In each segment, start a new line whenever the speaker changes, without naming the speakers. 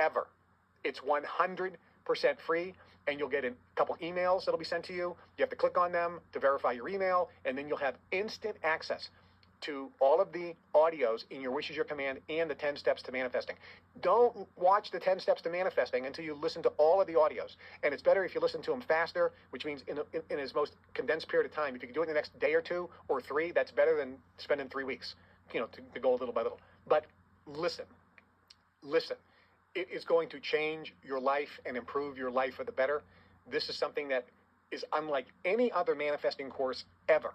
ever. It's 100% free, and you'll get a couple emails that'll be sent to you. You have to click on them to verify your email, and then you'll have instant access to all of the audios in Your Wish Is Your Command and the 10 Steps to Manifesting. Don't watch the 10 Steps to Manifesting until you listen to all of the audios. And it's better if you listen to them faster, which means in his most condensed period of time. If you can do it in the next day or 2 or 3, that's better than spending 3 weeks, to go little by little. But listen. It is going to change your life and improve your life for the better. This is something that is unlike any other manifesting course ever.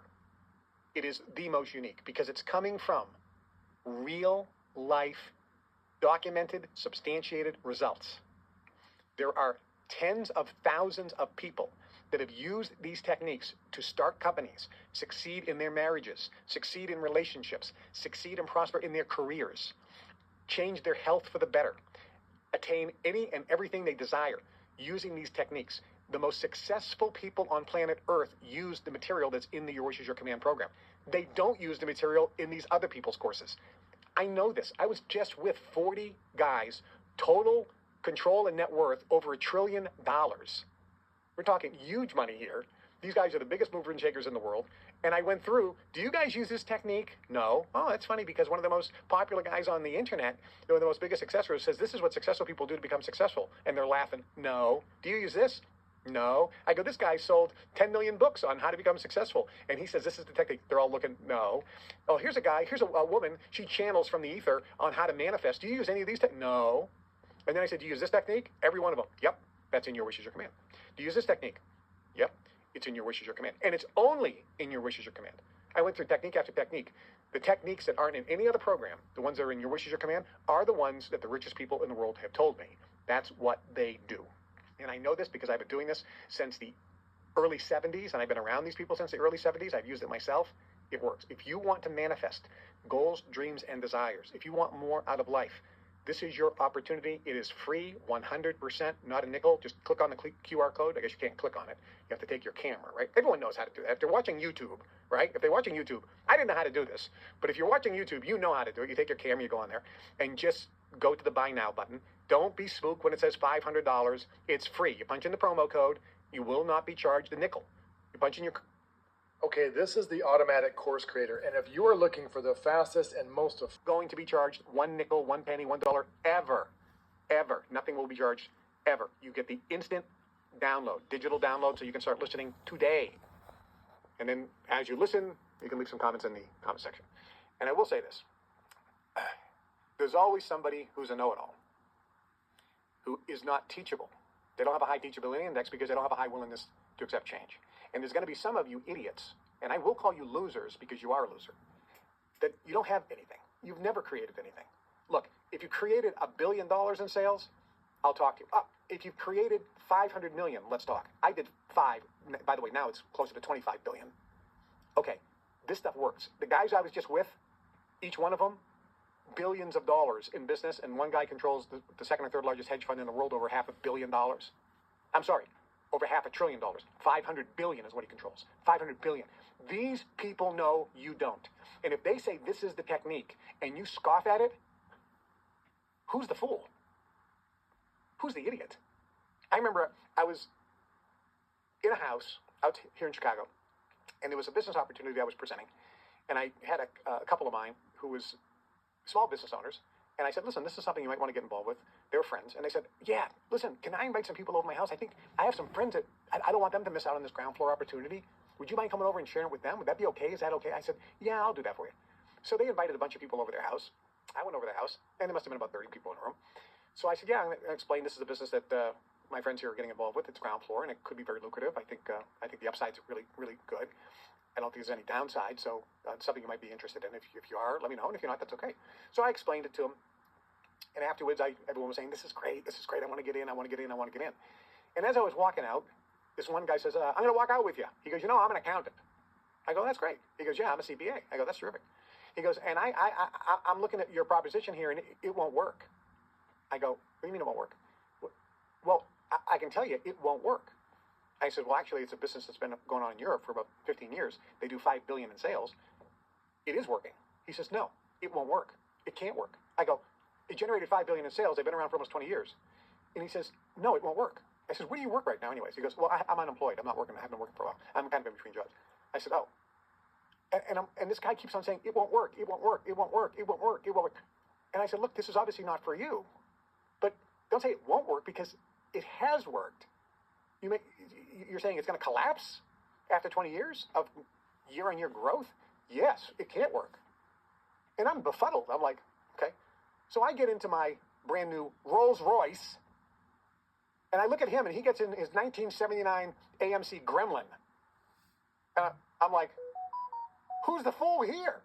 It is the most unique because it's coming from real life, documented, substantiated results. There are tens of thousands of people that have used these techniques to start companies, succeed in their marriages, succeed in relationships, succeed and prosper in their careers, change their health for the better, attain any and everything they desire using these techniques. The most successful people on planet Earth use the material that's in the Your Wish Is Your Command program. They don't use the material in these other people's courses. I know this. I was just with 40 guys, total control and net worth over $1 trillion. We're talking huge money here. These guys are the biggest movers and shakers in the world. And I went through, do you guys use this technique? No. Oh, that's funny because one of the most popular guys on the internet, one of the most biggest successors, says this is what successful people do to become successful. And they're laughing. No. Do you use this? No. I go, this guy sold 10 million books on how to become successful. And he says, this is the technique. They're all looking, no. Oh, here's a woman. She channels from the ether on how to manifest. Do you use any of these techniques? No. And then I said, do you use this technique? Every one of them. Yep. That's in Your Wish Is Your Command. Do you use this technique? Yep. It's in Your Wish Is Your Command. And it's only in Your Wish Is Your Command. I went through technique after technique. The techniques that aren't in any other program, the ones that are in Your Wish Is Your Command, are the ones that the richest people in the world have told me. That's what they do. And I know this because I've been doing this since the early 70s, and I've been around these people since the early 70s. I've used it myself. It works. If you want to manifest goals, dreams, and desires, if you want more out of life, this is your opportunity. It is free, 100%, not a nickel. Just click on the QR code. I guess you can't click on it. You have to take your camera, right? Everyone knows how to do that. If they're watching YouTube, right? If they're watching YouTube, I didn't know how to do this. But if you're watching YouTube, you know how to do it. You take your camera, you go on there, and just go to the Buy Now button. Don't be spooked when it says $500. It's free. You punch in the promo code. You will not be charged a nickel. You punch in your...
Okay, this is the Automatic Course Creator, and if you are looking for the fastest and most
going to be charged 1 nickel, 1 penny, $1 ever. Nothing will be charged ever. You get the instant download, digital download, so you can start listening today. And then as you listen, you can leave some comments in the comment section. And I will say this. There's always somebody who's a know-it-all, who is not teachable. They don't have a high teachability index because they don't have a high willingness to accept change. And there's going to be some of you idiots, and I will call you losers because you are a loser, that you don't have anything. You've never created anything. Look, if you created $1 billion in sales, I'll talk to you. If you've created 500 million, let's talk. I did 5. By the way, now it's closer to 25 billion. Okay, this stuff works. The guys I was just with, each one of them, billions of dollars in business, and one guy controls the second or third largest hedge fund in the world, over $500 million. I'm sorry, over $500 billion. 500 billion is what he controls. 500 billion. These people know you don't. And if they say this is the technique and you scoff at it, who's the fool? Who's the idiot? I remember I was in a house out here in Chicago, and there was a business opportunity I was presenting, and I had a couple of mine who was small business owners, and I said, listen, this is something you might want to get involved with. They were friends, and they said, yeah, listen, can I invite some people over to my house? I think I have some friends that I don't want them to miss out on this ground floor opportunity. Would you mind coming over and sharing it with them? Would that be okay? Is that okay? I said, yeah, I'll do that for you. So they invited a bunch of people over their house. I went over their house, and there must have been about 30 people in the room. So I said, yeah, I'm going to explain this is a business that my friends here are getting involved with. It's ground floor, and it could be very lucrative. I think the upside's really, really good. I don't think there's any downside, so it's something you might be interested in. If you are, let me know, and if you're not, that's okay. So I explained it to them, and afterwards, everyone was saying, this is great, I want to get in, I want to get in. And as I was walking out, this one guy says, I'm going to walk out with you. He goes, I'm an accountant. I go, that's great. He goes, yeah, I'm a CPA. I go, that's terrific. He goes, and I'm looking at your proposition here, and it won't work. I go, what do you mean it won't work? Well, I can tell you, it won't work. I said, well, actually, it's a business that's been going on in Europe for about 15 years. They do $5 billion in sales. It is working. He says, no, it won't work. It can't work. I go, it generated $5 billion in sales. They've been around for almost 20 years. And he says, no, it won't work. I says, where do you work right now anyways? He goes, well, I'm unemployed. I'm not working. I haven't been working for a while. I'm kind of in between jobs. I said, oh. And this guy keeps on saying, it won't work. It won't work. It won't work. It won't work. It won't work. And I said, look, this is obviously not for you. But don't say it won't work, because it has worked. You're saying it's going to collapse after 20 years of year-on-year growth? Yes, it can't work. And I'm befuddled. I'm like, okay. So I get into my brand new Rolls Royce, and I look at him, and he gets in his 1979 AMC Gremlin. I'm like, who's the fool here?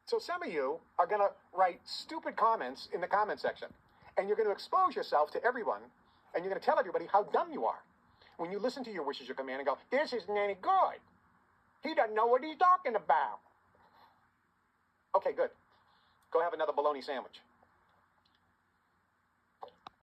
So some of you are going to write stupid comments in the comment section, and you're going to expose yourself to everyone, and you're going to tell everybody how dumb you are. When you listen to your wishes, your command, and go, this isn't any good. He doesn't know what he's talking about. Okay, good. Go have another bologna sandwich.